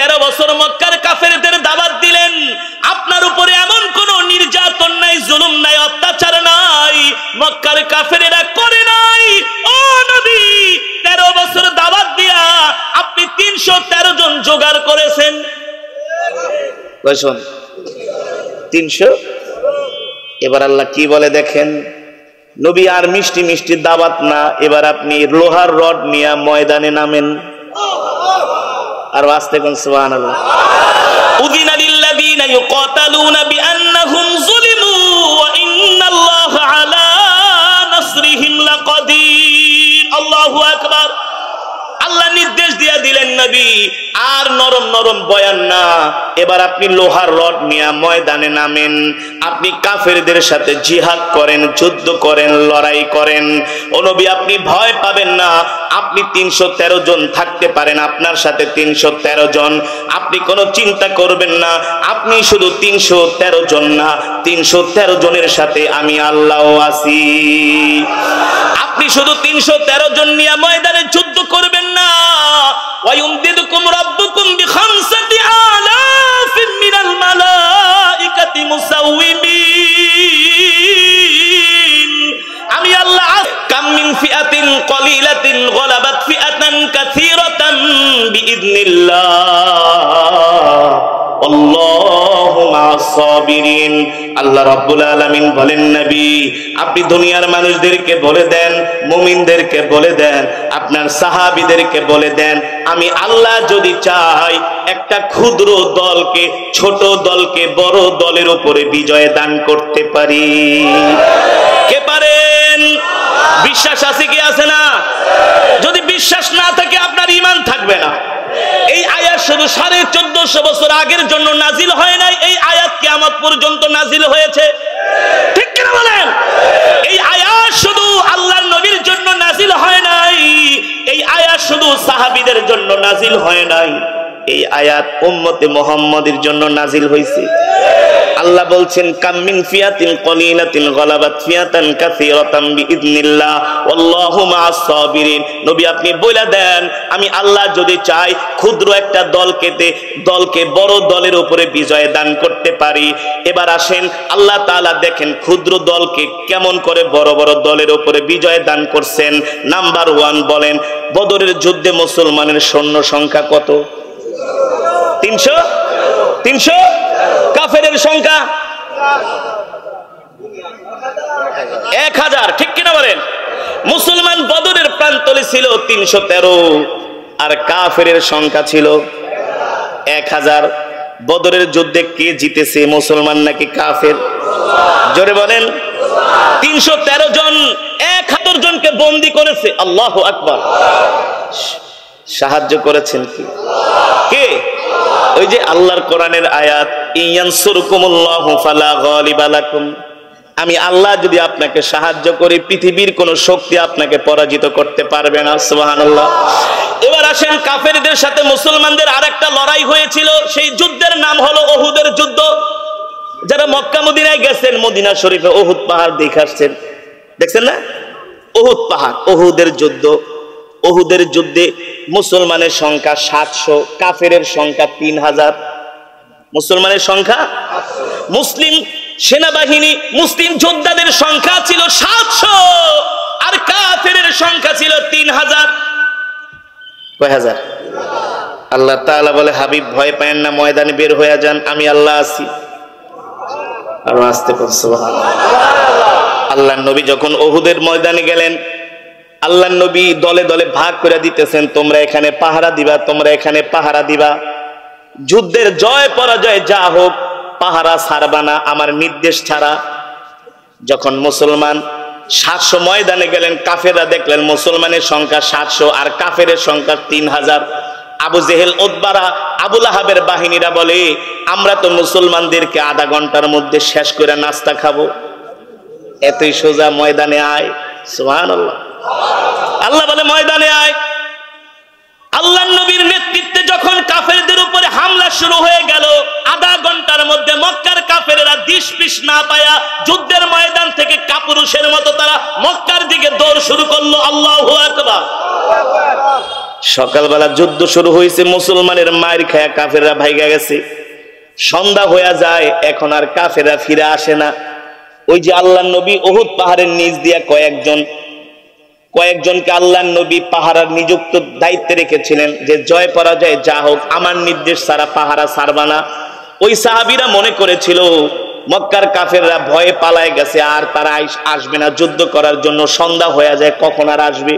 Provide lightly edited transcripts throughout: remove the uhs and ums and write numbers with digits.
13 বছর মক্কার কাফেরদের দাওয়াত দিলেন, আপনার উপরে এমন কোন নির্যাতন নাই, জুলুম নাই, অত্যাচার নাই, মক্কার কাফেরেরা করে নাই। ও নবী, 13 বছর দাওয়াত দিয়া আপনি 313 জন জোগাড় করেছেন। কয়জন? 300। এবার আল্লাহ কি বলে দেখেন, নবী আর মিষ্টি মিষ্টি দাওয়াত না, এবার আপনি লোহার রড নিয়ে ময়দানে নামেন। আর আস্তে কোন সুবহানাল্লাহ। উযিনা লিল্লাযীনা ইউকাতালুনা বিআন্নাহুম যুলিমু ওয়া ইন্নাল্লাহা আলা নাসরিহিম লাকাদির। আল্লাহু আকবার। আল্লাহ নির্দেশ দিয়ে দিলেন নবী, আর নরম নরম বয়ান না, এবার আপনি লোহার রড নিয়ে ময়দানে নামেন, আপনি কাফেরদের সাথে জিহাদ করেন, যুদ্ধ করেন, লড়াই করেন। ও নবী, আপনি ভয় পাবেন না, আপনি 313 জন থাকতে পারেন, আপনার সাথে 313 জন, আপনি কোনো চিন্তা করবেন না, আপনি শুধু 313 জন না, 313 জনের সাথে আমি আল্লাহও আছি। আপনি শুধু 313 জন নিয়ে ময়দানে যুদ্ধ করবেন না, ওয়ায়ুমদিদুকুম রাব্বুকুম বিখামসাতি আলাফিন মিনাল মালাইকাতি মুসাউওয়িমিন। আমি আল্লাহ কাম মিন ফিআতিন কলিলাতিন গলাবাত ফিআতান কাসীরাতান বিইذনিল্লাহ আল্লাহু মা'আস সাবিরিন। আল্লাহ রাব্বুল আলামিন বলেন, নবী আপনি দুনিয়ার মানুষদেরকে বলে দেন, মুমিনদেরকে বলে দেন, আপনার সাহাবীদেরকে বলে দেন, আমি আল্লাহ যদি চাই একটা ক্ষুদ্র দলকে, ছোট দলকে বড় দলের উপরে বিজয় দান করতে পারি। কে পারেন? বিশ্বাস আছে কি আছে না? যদি বিশ্বাস না থাকে আপনার ঈমান থাকবে না। এই আয়াত শুধু 1450 বছর আগের জন্য নাজিল হয় নাই, এই আয়াত কিয়ামত পর্যন্ত নাজিল হয়েছে। ঠিক কিনা বলেন? এই আয়াত শুধু আল্লাহর নবীর জন্য নাজিল হয় নাই, এই আয়াত শুধু সাহাবীদের জন্য নাজিল হয় নাই, এই আয়াত উম্মতে মুহাম্মাদের জন্য নাজিল হয়েছে। আল্লাহ বলছেন, কাম মিন ফিয়াতিন কলিলাতিন গলাবাত ফিয়াতান কাসীরাতান বিইذনিল্লাহ আল্লাহু মা'আস সাবিরিন। নবী আপনি বলে দেন, আমি আল্লাহ যদি চাই ক্ষুদ্র একটা দলকে বড় দলের উপরে বিজয় দান করতে পারি। এবার আসেন, আল্লাহ তাআলা দেখেন ক্ষুদ্র দলকে কেমন করে বড় বড় দলের উপরে বিজয় দান করছেন। নাম্বার 1 বলেন, বদরের যুদ্ধে মুসলমানের সৈন্য সংখ্যা কত? 300। কাফেরের সংখ্যা 1000। ঠিক কিনা বলেন? মুসলমান বদরের প্রান্তরে ছিল 313, আর কাফেরের সংখ্যা ছিল 1000। বদরের যুদ্ধে কে জিতেছে, মুসলমান নাকি কাফের? জোরে বলেন। 313 জন 1000 জনকে বন্দী করেছে। আল্লাহু আকবার। সাহায্য করেছেন কি? কে? ওই যে আল্লাহর কোরআনের আয়াত, ইয়ানসুরকুমুল্লাহু ফালা গালিবা লাকুম। আমি আল্লাহ যদি আপনাকে সাহায্য করি, পৃথিবীর কোন শক্তি আপনাকে পরাজিত করতে পারবে না। সুবহানাল্লাহ। এবার আসেন, কাফেরদের সাথে মুসলমানদের আরেকটা লড়াই হয়েছিল, সেই যুদ্ধের নাম হলো উহুদের যুদ্ধ। যারা মক্কা মদিনায় গেছেন, মদিনা শরীফে উহুদ পাহাড় দেখে আসছেন, দেখছেন না? উহুদ পাহাড়, উহুদের যুদ্ধ। উহুদের যুদ্ধে মুসলমানের সংখ্যা 700, কাফেরের সংখ্যা 3000। মুসলমানের সংখ্যা, মুসলিম সেনাবাহিনী, মুসলিম যোদ্ধাদের সংখ্যা ছিল 700, আর কাফেরের সংখ্যা ছিল 3000। কয় হাজার? আল্লাহ তাআলা বলে, হাবিব ভয় পায়েন না, ময়দানে বের হয়ে যান, আমি আল্লাহ আছি। আর আস্তে করে সুবহানাল্লাহ। আল্লাহর নবী যখন উহুদের ময়দানে গেলেন, আল্লাহর নবী দলে দলে ভাগ করে দিতেছেন, তোমরা এখানে পাহারা দিবা, তোমরা এখানে পাহারা দিবা, যুদ্ধের জয় পরাজয় যা হোক পাহারা ছাড়বা না আমার নির্দেশ ছাড়া। যখন মুসলমান 700 ময়দানে গেলেন, কাফেররা দেখলেন মুসলমানের সংখ্যা 700 আর কাফেরের সংখ্যা 3000। আবু জেহেল, উতবারা, আবু লাহাবের বাহিনীরা বলে, আমরা তো মুসলমানদেরকে আধা ঘন্টার মধ্যে শেষ করে নাস্তা খাবো, এতই সোজা, ময়দানে আয়। সুবহানাল্লাহ। আল্লাহ বলে, ময়দানে আয়। আল্লাহর নবীর নেতৃত্বে যখন কাফেরদের উপরে হামলা শুরু হয়ে গেল, আধা ঘন্টার মধ্যে মক্কার কাফেরেরা দিশ পিস না পায়া যুদ্ধের ময়দান থেকে কাপুরুষের মতো তারা মক্কার দিকে দৌড় শুরু করলো। আল্লাহু আকবার। সকালবেলা যুদ্ধ শুরু হয়েছে, মুসলমানের মায়ের খায়া কাফেররা ভাইগা গেছে। সন্ধ্যা হয়ে যায়, এখন আর কাফেররা ফিরে আসে না। ওই যে আল্লাহর নবী উহুদ পাহাড়ের নিচ দিয়া কয়েকজনকে আল্লাহর নবী পাহারার নিযুক্ত দায়িত্বে রেখেছিলেন, যে জয় পরাজয় যা হোক আমার নির্দেশ ছাড়া পাহারা ছাড়বা না। ওই সাহাবীরা মনে করেছিল মক্কার কাফেররা ভয়ে পালায় গেছে, আর তারা আসবে না যুদ্ধ করার জন্য। সন্ধ্যা হয়ে যায়, কখন আর আসবে?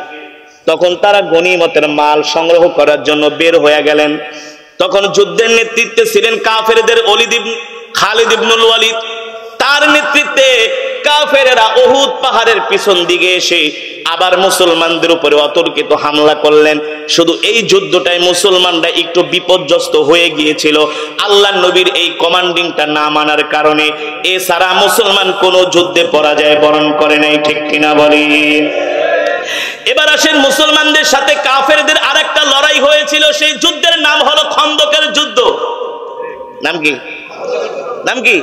তখন তারা গনিমতের মাল সংগ্রহ করার জন্য বের হয়ে গেলেন। তখন যুদ্ধের নেতৃত্বে ছিলেন কাফেরদের খালিদ ইবনুল ওয়ালিদ। তার নেতৃত্বে কাফেরেরা উহুদ পাহাড়ের পিছন দিকে এসে আবার মুসলমানদের উপরে অতর্কিত হামলা করলেন। শুধু এই যুদ্ধটাই মুসলমানরা একটু বিপর্যস্ত হয়ে গিয়েছিল আল্লাহর নবীর এই কমান্ডিংটা না মানার কারণে। এছাড়া মুসলমান কোনো যুদ্ধে পরাজয় বরণ করে নাই, ঠিক কিনা বলি? এবার আসেন, মুসলমানদের সাথে কাফেরদের আরেকটা লড়াই হয়েছিল। সেই যুদ্ধের নাম হলো খন্দকের যুদ্ধ। নাম কি?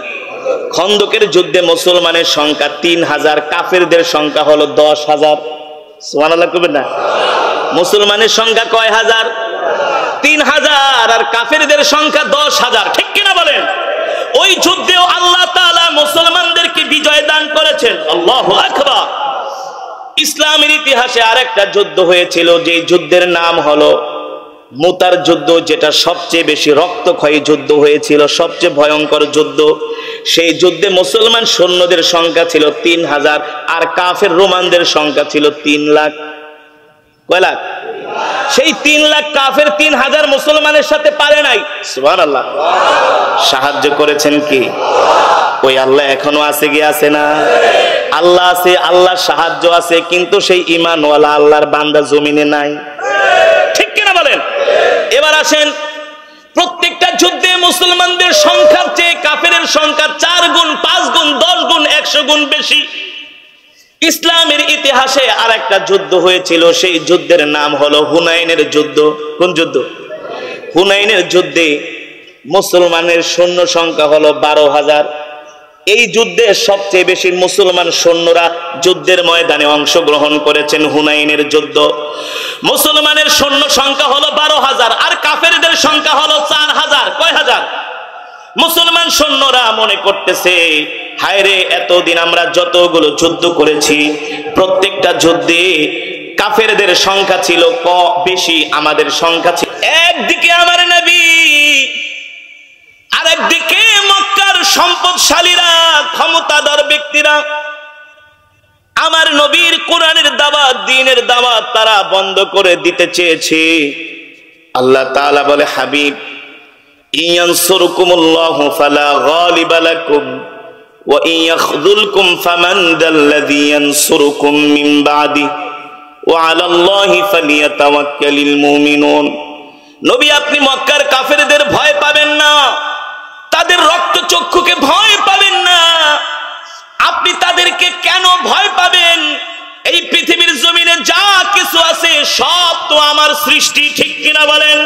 খন্দকের যুদ্ধে মুসলমানের সংখ্যা 3000, কাফেরদের সংখ্যা হলো 10,000। সুবহানাল্লাহ কইবেন না? মুসলমানের সংখ্যা কয় হাজার? 3000, আর কাফেরদের সংখ্যা 10,000, ঠিক কিনা বলেন? ওই যুদ্ধেও আল্লাহ তাআলা মুসলমানদেরকে বিজয় দান করেছেন। আল্লাহু আকবার। ইসলামের ইতিহাসে আরেকটা যুদ্ধ হয়েছিল, যে যুদ্ধের নাম হলো মুতার যুদ্ধ, যেটা সবচেয়ে বেশি রক্তক্ষয়ী যুদ্ধ হয়েছিল, সবচেয়ে ভয়ঙ্কর যুদ্ধ। সেই যুদ্ধে মুসলমান সৈন্যদের সংখ্যা ছিল 3000, আর কাফের রোমানদের সংখ্যা ছিল 3 লাখ। কয় লাখ? সেই 3 লাখ কাফের 3000 মুসলমানের সাথে পারে নাই। সুবহানাল্লাহ। সাহায্য করেছেন কি? ওই আল্লাহ এখনো আছে কি আছে না? আল্লাহ আছে, আল্লাহর সাহায্য আছে, কিন্তু সেই ঈমানওয়ালা আল্লাহর বান্দা জমিনে নাই, ঠিক কিনা বলেন? এবার আসেন, প্রত্যেকটা যুদ্ধে মুসলমানদের সংখ্যার চেয়ে কাফেরের সংখ্যা 4 গুণ, 5 গুণ, 10 গুণ, 100 গুণ বেশি। ইসলামের ইতিহাসে আরেকটা যুদ্ধ হয়েছিল, সেই যুদ্ধের নাম হলো হুনাইনের যুদ্ধ। কোন যুদ্ধ? হুনাইনের যুদ্ধে মুসলমানের সৈন্য সংখ্যা হলো 12,000। এই যুদ্ধে সবচেয়ে বেশি মুসলমান সৈন্যরা যুদ্ধের ময়দানে অংশগ্রহণ করেছেন। হুনাইনের যুদ্ধ, মুসলমানের সৈন্য সংখ্যা হলো 12,000, আর কাফেরদের সংখ্যা হলো 4,000। কয় হাজার? মুসলমান সৈন্যরা মনে করতেছে, হায় রে, এতদিন আমরা যতগুলো যুদ্ধ করেছি প্রত্যেকটা যুদ্ধে কাফেরদের সংখ্যা ছিল বেশি, আমাদের সংখ্যা ছিল। একদিকে আমার নবী, আর একদিকে মক্কার সম্পদশালীরা, ক্ষমতাধর ব্যক্তিরা। আমার নবীর কোরআনের দাওয়াত, দ্বীনের দাওয়াত তারা বন্ধ করে দিতে চেয়েছে। আল্লাহ তাআলা বলে, হাবিব, ইয়ানসুরকুমুল্লাহু ফালা গালিবা লাকুম ওয়া ইয়াখযুলকুম ফামান যাল্লাযী ইয়ানসুরকুম মিন বাদি ওয়া আলাল্লাহি ফালিয়াতাওয়াক্কালিল মুমিনুন। নবী, আপনি মক্কার কাফেরদের ভয় পাবেন না, তাদের রক্তচক্ষুকে ভয় পাবেন না। আপনি তাদেরকে কেন ভয় পাবেন? এই পৃথিবীর জমিনে যা কিছু আছে সব তো আমার সৃষ্টি, ঠিক কিনা বলেন?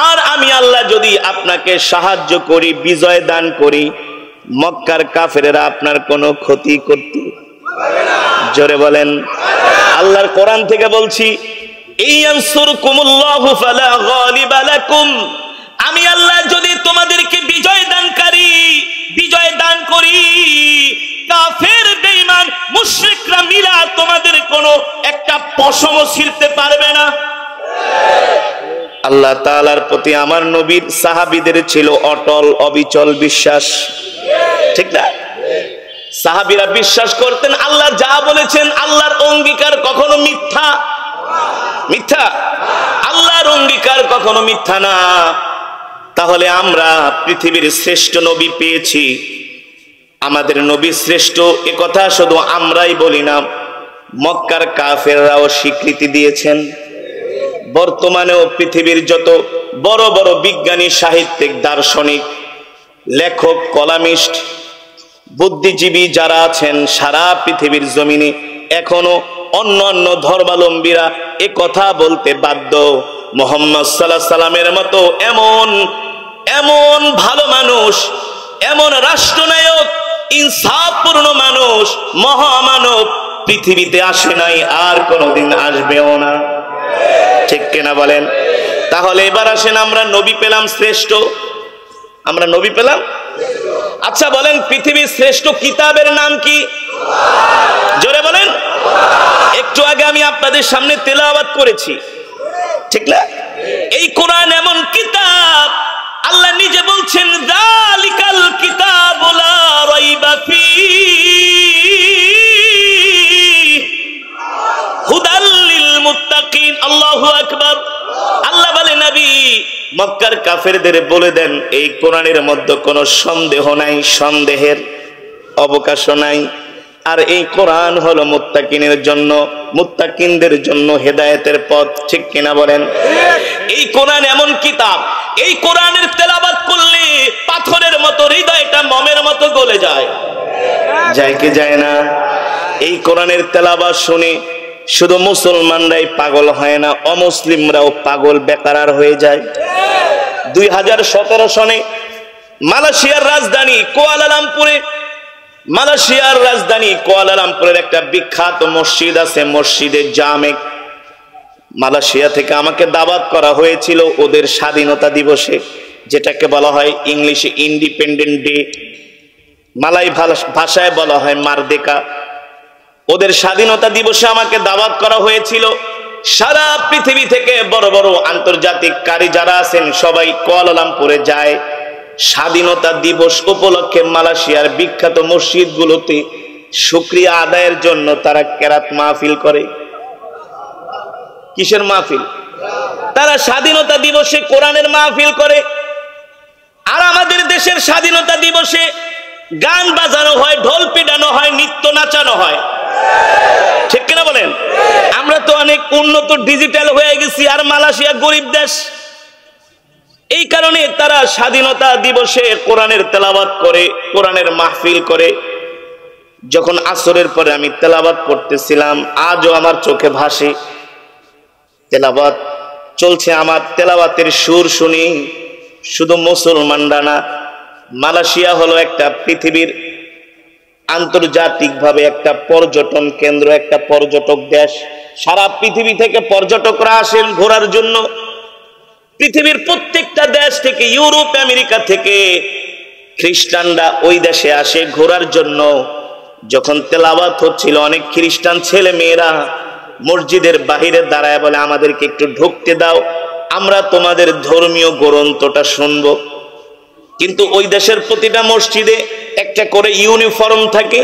আর আমি আল্লাহ যদি আপনাকে সাহায্য করি, বিজয় দান করি, মক্কার কাফেরেরা আপনার কোনো ক্ষতি করতে পারবে না। জোরে বলেন। আল্লাহর কোরআন থেকে বলছি, ইয়ানসুরকুমুল্লাহু ফালা গালিবা লাকুম। আমি আল্লাহ যদি তোমাদেরকে বিজয় দান করি, কাফের বেঈমান মুশরিকরা মিলা তোমাদের কোনো একটা পশমও ছিঁড়তে পারবে না। আল্লাহ তাআলার প্রতি আমার নবীর সাহাবীদের ছিল অটল অবিচল বিশ্বাস, ঠিক না? সাহাবীরা বিশ্বাস করতেন আল্লাহ যা বলেছেন, আল্লাহর অঙ্গীকার কখনো মিথ্যা। আল্লাহর অঙ্গীকার কখনো মিথ্যা না। তাহলে আমরা পৃথিবীর শ্রেষ্ঠ নবী পেয়েছি। আমাদের নবী শ্রেষ্ঠ, এ কথা শুধু আমরাই বলি না, মক্কার কাফেররাও স্বীকৃতি দিয়েছেন। বর্তমানেও পৃথিবীর যত বড় বড় বিজ্ঞানী, সাহিত্যিক, দার্শনিক, লেখক, কলামিস্ট, বুদ্ধিজীবী যারা আছেন সারা পৃথিবীর জমিনে, এখনো অন্য ধর্মাবলম্বীরা এ কথা বলতে বাধ্য, মুহাম্মদ সাল্লাল্লাহু আলাইহি সাল্লামের মতো এমন ভালো মানুষ, এমন রাষ্ট্রনায়ক, ইনসাফপূর্ণ মানুষ, মহামানব পৃথিবীতে আসে নাই, আর কোনোদিন আসবেও না। ঠিক কিনা বলেন? তাহলে এবার আসেন, আমরা নবী পেলাম শ্রেষ্ঠ, আমরা নবী পেলাম। আচ্ছা বলেন, পৃথিবীর শ্রেষ্ঠ কিতাবের নাম কি? জোরে বলেন। একটু আগে আমি আপনাদের সামনে তেলাওয়াত করেছি, ঠিক না? এই কোরআন এমন কিতাব, আল্লাহ নিজে বলছেন যালিকাল কিতাবু লা রাইবা ফীহি হুদাল লিল মুত্তাকিন। আল্লাহু আকবার। আল্লাহ বলে, নবী মক্কার কাফেরদের বলে দেন, এই কোরআনের মধ্যে কোনো সন্দেহ নাই, সন্দেহের অবকাশ নাই। আর এই কোরআন হলো মুত্তাকিনের জন্য, মুত্তাকিনদের জন্য হেদায়েতের পথ, ঠিক কিনা বলেন? এই কোরআন এমন কিতাব, এই কোরআনের তেলাওয়াত করলে পাথরের মতো হৃদয়টা মোমের মতো গলে যায়, যায় কি যায় না? এই কোরআনের তেলাওয়াত শুনে শুধু মুসলমানরাই পাগল হয় না, অমুসলিমরাও পাগল বেকারার হয়ে যায়। 2017 সনে মালয়েশিয়ার রাজধানী কুয়ালালামপুরে, মালয়েশিয়ার রাজধানী কুয়ালালামপুরের একটা বিখ্যাত মসজিদ আছে, মসজিদে জামে। মালয়েশিয়া থেকে আমাকে দাওয়াত করা হয়েছিল ওদের স্বাধীনতা দিবসে, যেটাকে বলা হয় ইংলিশে ইন্ডিপেন্ডেন্ট ডে, মালাই ভাষায় বলা হয় মারদেকা। ওদের স্বাধীনতা দিবসে আমাকে দাওয়াত করা হয়েছিল। সারা পৃথিবী থেকে বড় বড় আন্তর্জাতিক কারি যারা আছেন সবাই কুয়ালালামপুরে যায় স্বাধীনতা দিবস উপলক্ষে। মালয়েশিয়ার বিখ্যাত মসজিদগুলোতে শুকরিয়া আদায়ের জন্য তারা কেরাত মাহফিল করে। কিসের মাহফিল? তারা স্বাধীনতা দিবসে কোরআনের মাহফিল করে। আর আমাদের দেশের স্বাধীনতা দিবসে গান বাজানো হয়, ঢোল পিটানো হয়, নৃত্য নাচানো হয়, ঠিক কিনা বলেন? আমরা তো অনেক উন্নত ডিজিটাল হয়ে গেছি, আর মালয়েশিয়া গরিব দেশ। এই কারণে তারা স্বাধীনতা দিবসে কোরআনের তেলাওয়াত করে, কোরআনের মাহফিল করে। যখন আসরের পরে আমি তেলাওয়াত করতেছিলাম, আজও আমার চোখে ভাসে, তেলাওয়াত চলছে, আমার তেলাওয়াতের সুর শুনি শুধু মুসলমানরা না, মালয়েশিয়া হলো একটা পৃথিবীর আন্তর্জাতিকভাবে একটা পর্যটন কেন্দ্র, একটা পর্যটক দেশ। সারা পৃথিবী থেকে পর্যটকরা আসেন ঘোরার জন্য। পৃথিবীর প্রত্যেকটা দেশ থেকে, ইউরোপ আমেরিকা থেকে খ্রিস্টানরা ওই দেশে আসে ঘোরার জন্য। যখন তেলাওয়াত হচ্ছিল, অনেক খ্রিস্টান ছেলে মেয়েরা মসজিদের বাহিরে দাঁড়ায় বলে, আমাদেরকে একটু ঢুকতে দাও, আমরা তোমাদের ধর্মীয় গ্রন্থটা শুনবো। কিন্তু ওই দেশের প্রতিটা মসজিদে একটা করে ইউনিফর্ম থাকে,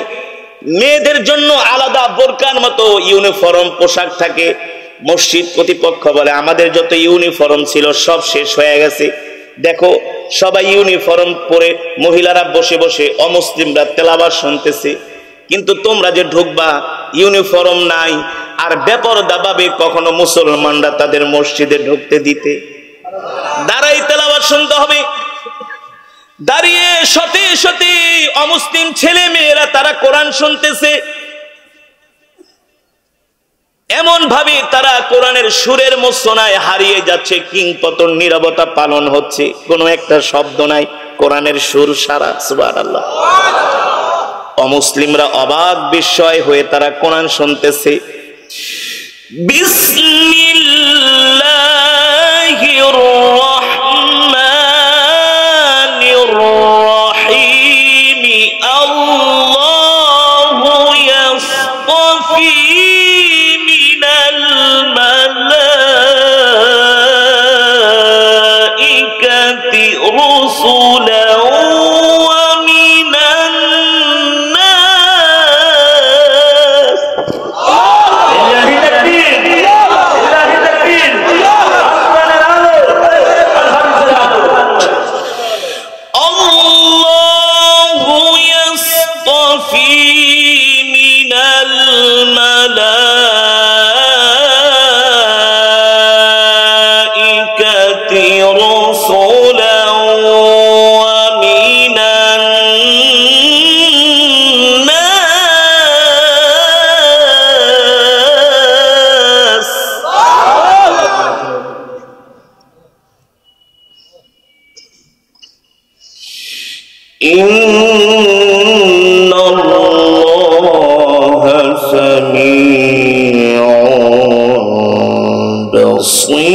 মেয়েদের জন্য আলাদা বোরকার মতো ইউনিফর্ম পোশাক থাকে। মসজিদ কর্তৃপক্ষ বলে, আমাদের যত ইউনিফর্ম ছিল সব শেষ হয়ে গেছে, দেখো সবাই ইউনিফর্ম পরে মহিলারা বসে বসে অমুসলিমরা তেলাওয়াত শুনতেছে, কিন্তু তোমরা যে ঢুকবা ইউনিফর্ম নাই। আর বেপরদা ভাবে কখনো মুসলমানরা তাদের মসজিদে ঢুকতে দিতে? দাঁড়াই তেলাওয়াত শুনতে হবে। দাঁড়িয়ে শতে শতে অমুসলিম ছেলে মেয়েরা তারা কোরআন শুনতেছে। এমন ভাবে তারা কোরআনের সুরের মোচনায় হারিয়ে যাচ্ছে, কিংপতন নীরবতা পালন হচ্ছে, কোনো একটা শব্দ নাই, কোরআনের সুর সারা। সুবহানাল্লাহ। অমুসলিমরা অবাক বিস্ময় হয়ে তারা কোরআন শুনতেছে। বিসমিল্লাহির রাহমানির রাহিম। আল্লাহু ইয়াসতাফি মিনাল মালাইকাতি রুসুলান ওয়া মিনান নাস। ইলাহি তাকবীর, ইলাহি তাকবীর। আল্লাহু ইয়াসতাফি মিনাল মালাইকাতি রুসুলান ওয়া মিনান নাস। ইন্নাল্লাহা সামিউন বাসীর।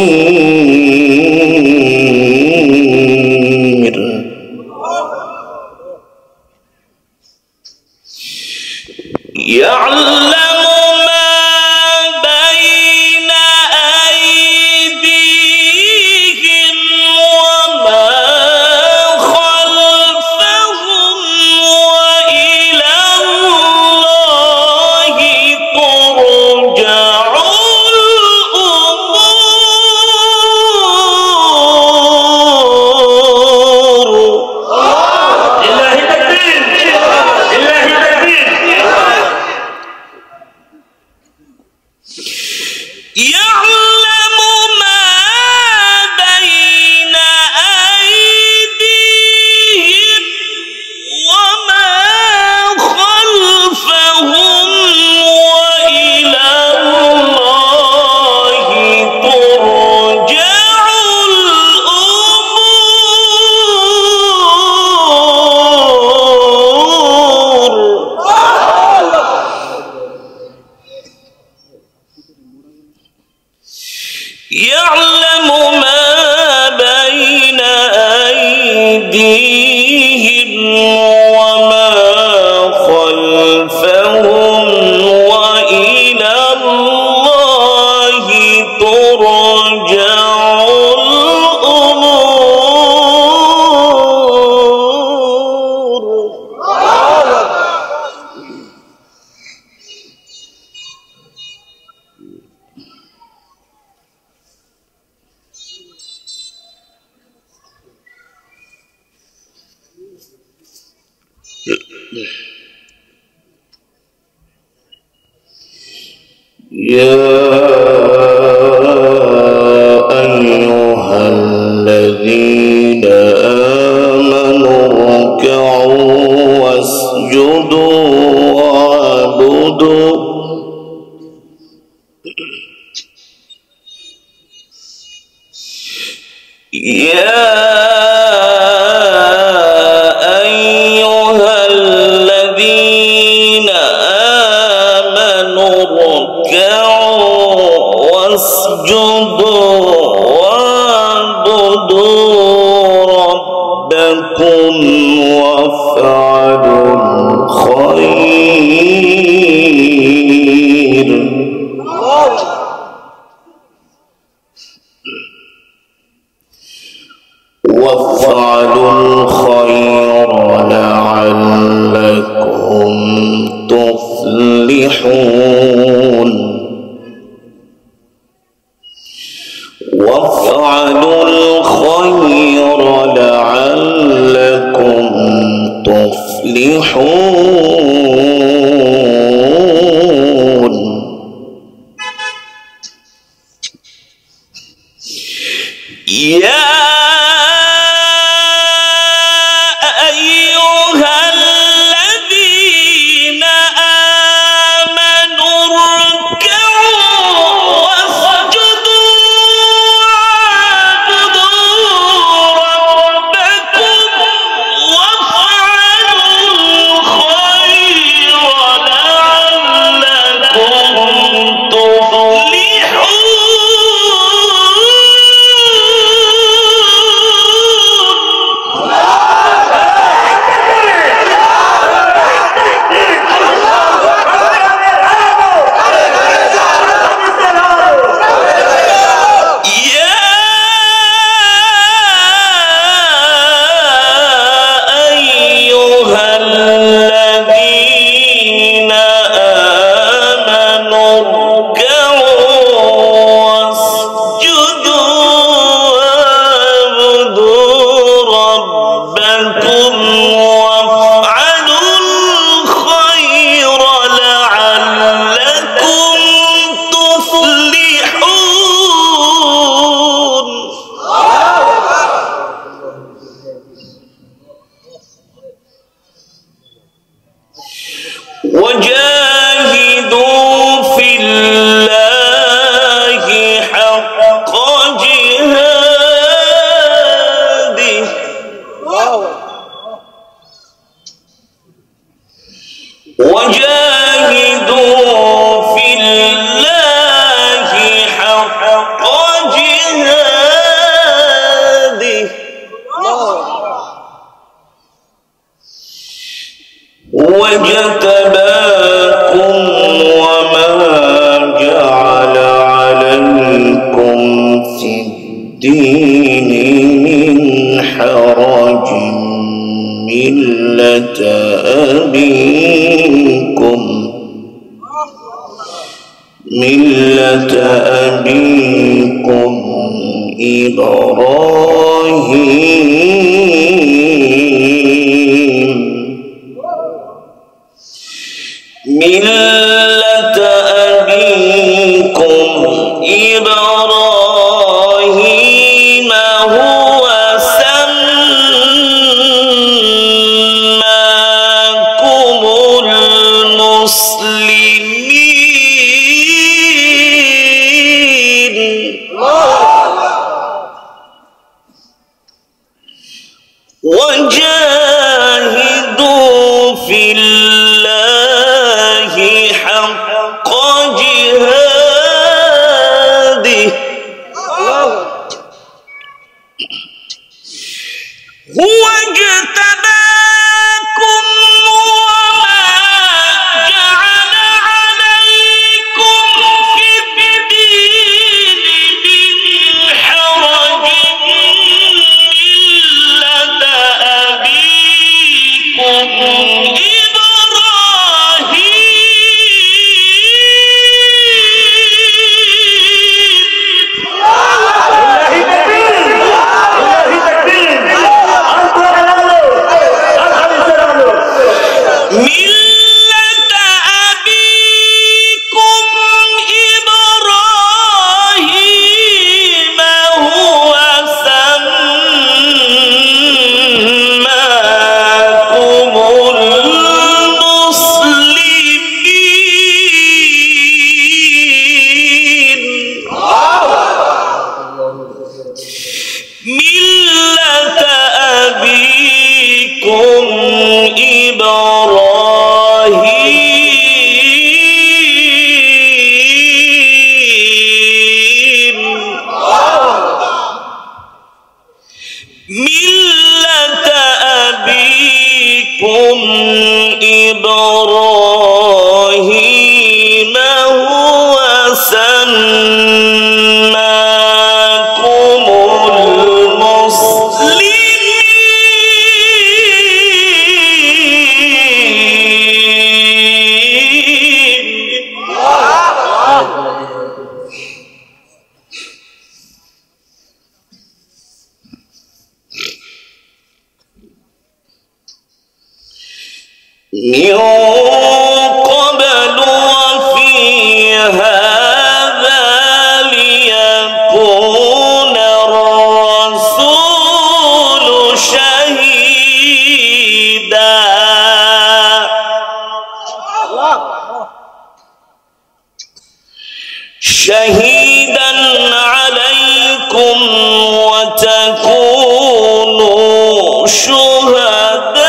يا أيها الذين آمنوا اركعوا واسجدوا واعبدوا يا أيها الذين آمنوا اركعوا واسجدوا واعبدوا ربكم وافعلوا الخير وافعلوا الخير لعلكم تفلحون وافعلوا الخير لعلكم تفلحون يا وجاهدوا في الله حق جهاده وجاهدوا في الله حق جهاده واجتباكم وما جعل عليكم في الدين من حرج ملة أبيكم إبراهيم ملة أبيكم إبراهيم هو سماكم المسلمين وجاهدوا في الله حق جهاده هو اجتباكم وما جعل عليكم في الدين من حرج ملة أبيكم ملة أبيكم إبراهيم هو سماكم المسلمين من قبل وفي هذا ليكون الرسول شهيدا عليكم وتكونوا شهداء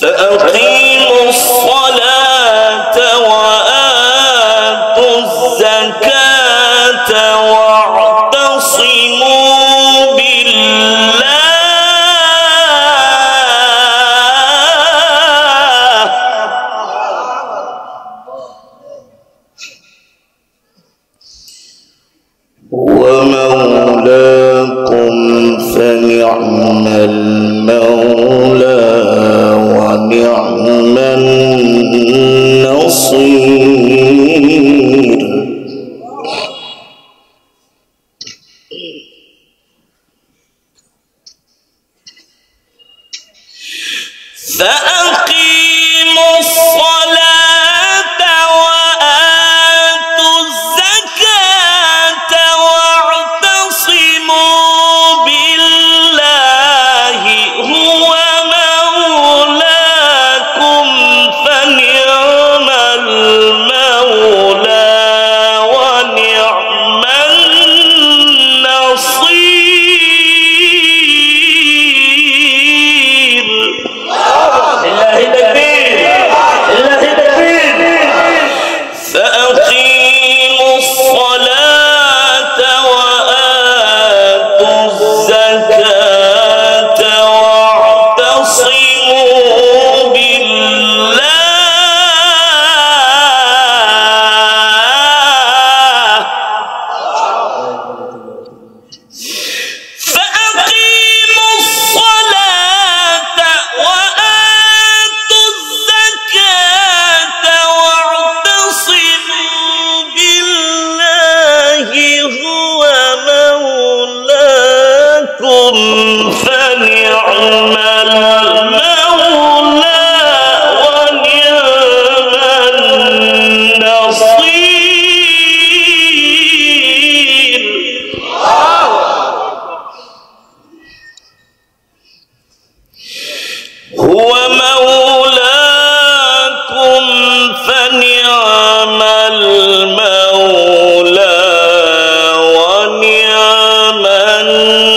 فأقيموا الصلاة وآتوا الزكاة واعتصموا بالله هو مولاكم فنعم المولى ونعم النصير فأقيموا الصلاة وآتوا الزكاة واعتصموا بالله هو مولاكم فنعم المولى ونعم النصير. فأقيموا الصلاة وآتوا الزكاة واعتصموا بالله فأقيموا الصلاة وآتوا الزكاة واعتصموا بالله هو مولاكم فنعم المولى ونعم النصير. هو مولاكم فنعم المولى ونعم النصير.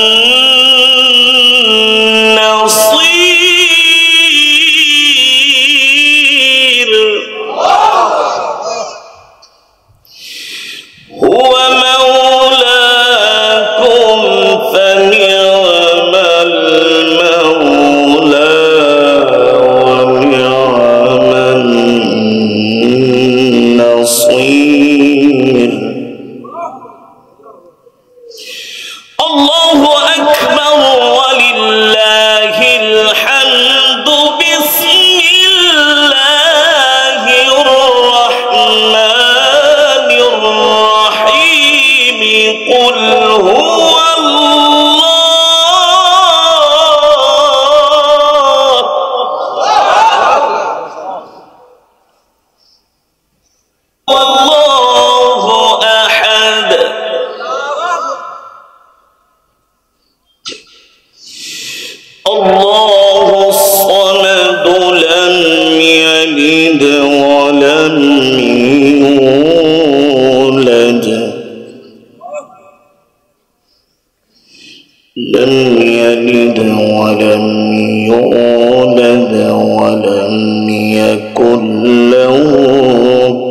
لم يلد ولم يولد ولم يكن له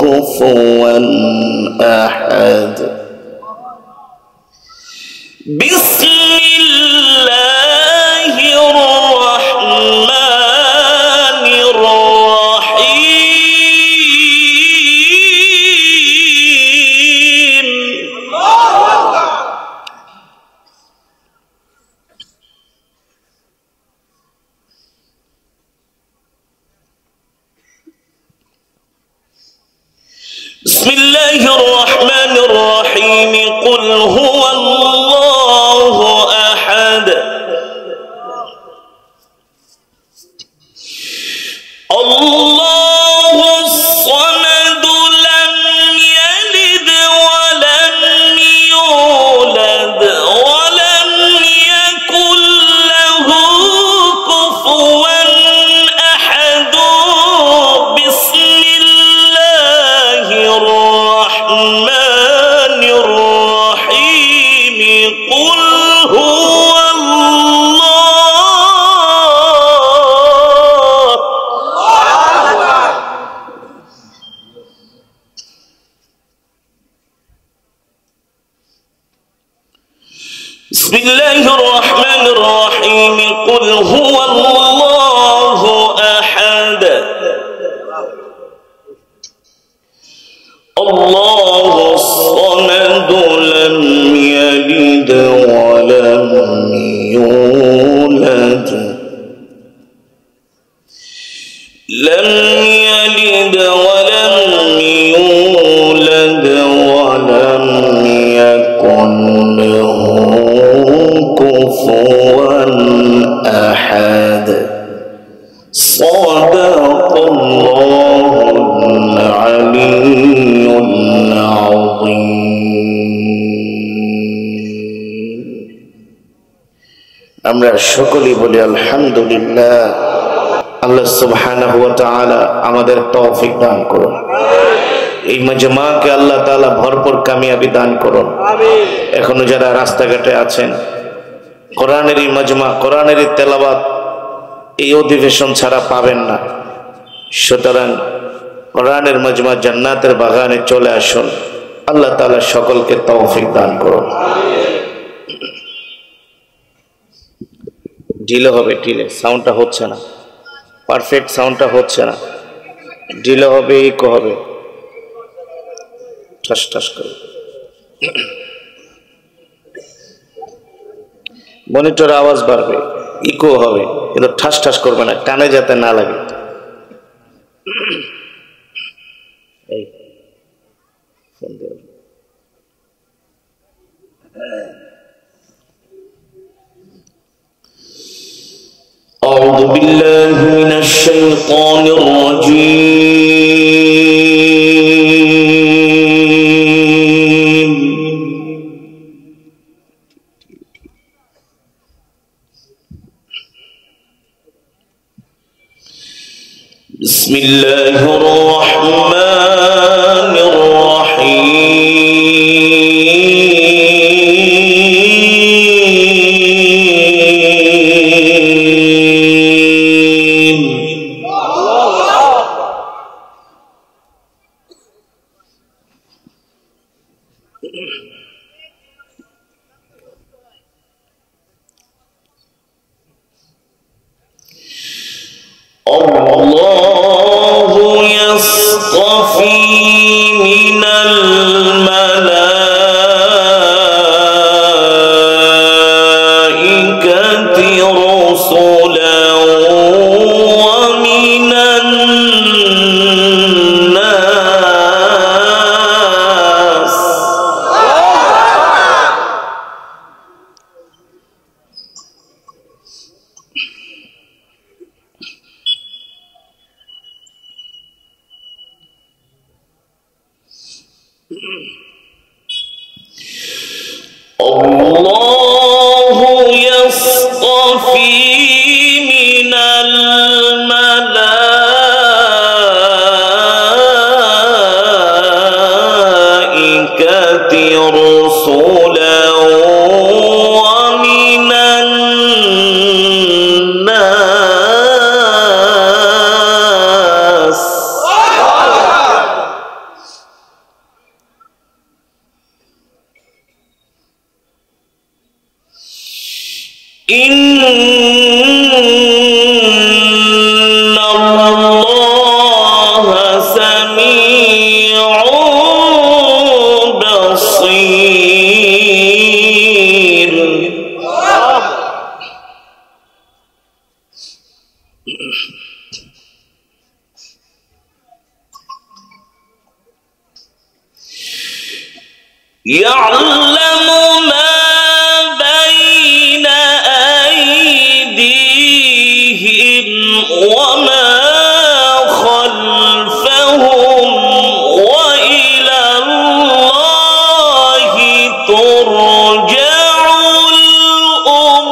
كفوا أحد بسم الله الرحمن الرحيم بسم الله الرحمن الرحيم قل هو الله أحد الله الصمد لم يلد ولم يولد ولم يكن له كفوا أحد بسم الله الرحمن الرحيم قل هو بسم الله الرحمن الرحيم قل هو الله أحد الله الصمد لم يلد ولم يولد لم يلد ولم يولد ولم يكن له كفوا أحد صدق الله العلي العظيم আমরা সকলেই বলি আলহামদুলিল্লাহ। আল্লাহ সুবহানাহু ওয়া তাআলা আমাদের তৌফিক দান করুন। এই মাজমাকে আল্লাহ তাআলা ভরপুর কামিয়াবি দান করুন। আমিন। এখনো যারা রাস্তাঘাটে আছেন, কোরআনের এই মাজমা, কোরআনের এই তেলাওয়াত এই অধিবেশন ছাড়া পাবেন না। সুতরাং কোরআনের মাজমা জান্নাতের বাগানে চলে আসুন। আল্লাহ তাআলা সকলকে তৌফিক দান করুন। ঢিলে হবে, ঢিলে সাউন্ডটা হচ্ছে না, পারফেক্ট সাউন্ডটা হচ্ছে না, ঢিলে হবে, ইকো হবে, ঠাস ঠাস করে। মনিটরে আওয়াজ বাড়বে, ইকো হবে, কিন্তু ঠাস ঠাস করবে না, কানে যাতে না লাগে। এই ফোন দিয়ে أعوذ بالله من الشيطان الرجيم بسم الله الرحمن الرحيم الله يصطفي من الملائكة رسلا ومن الناس الله يصطفي من الملائكة رسلا ومن ইন্নাল্লাহা সামিউন বাসীর। يعلم ما بين أيديهم وما خلفهم وإلى الله ترجع الأمور.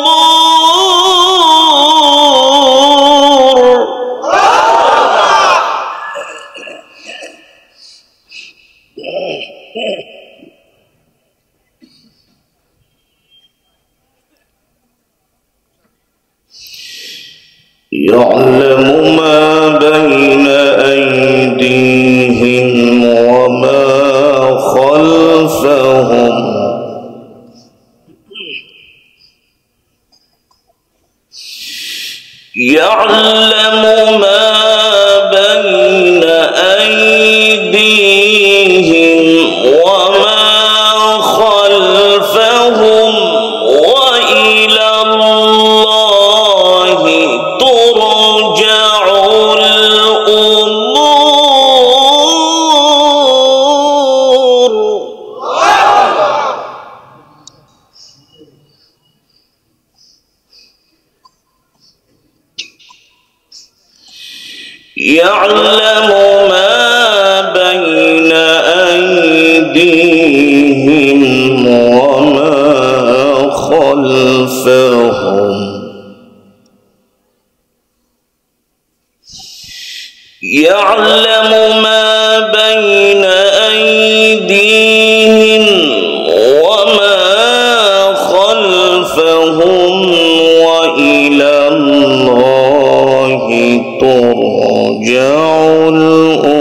يعلم ما بين أيديهم وما خلفهم يعلم ما بين أيديهم وما خلفهم وإلى الله ترجع الأمور. يعلم ما بين أيديهم وما خلفهم يعلم ما بين أيديهم وما خلفهم وإلى الله ترجع الأمور.